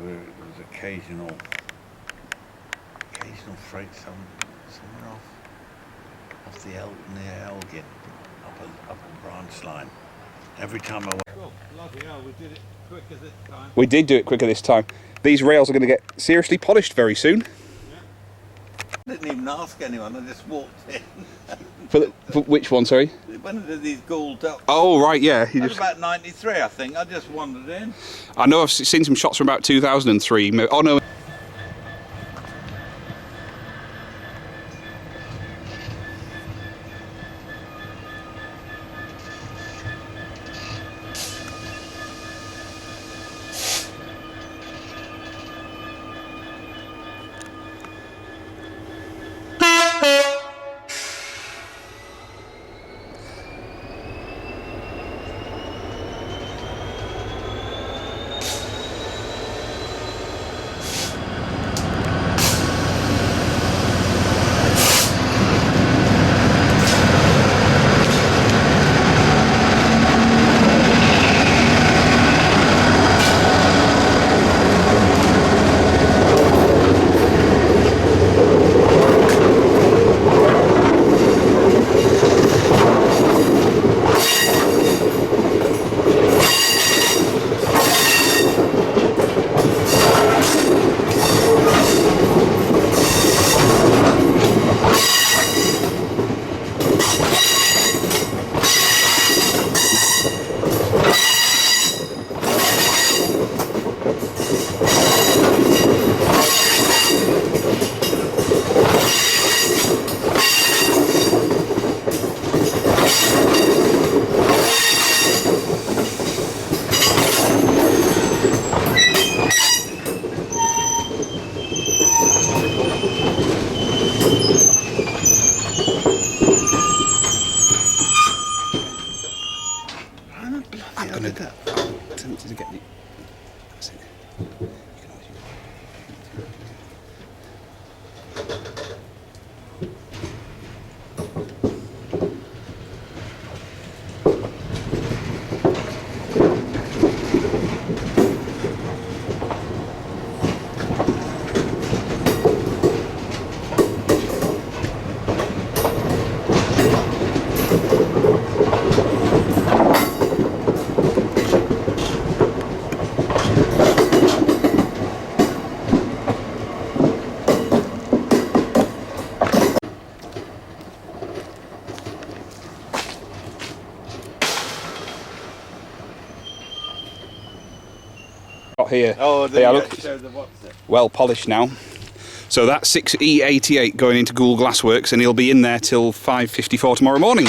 there was occasional freight somewhere off the near Elgin, up a branch line. Every time I went. Well, bloody hell, we did it quicker this time. We did do it quicker this time. These rails are going to get seriously polished very soon. I didn't even ask anyone, I just walked in. For which one, sorry? When I did these Goole ducks. Oh, right, yeah. That was about 93, I think. I just wandered in. I know I've seen some shots from about 2003. Oh, no. I'm tempted to get the... That's it. You can always use here. Oh, they are look, what's it? well polished now. So that's 6E88 going into Goole Glassworks, and he'll be in there till 5:54 tomorrow morning.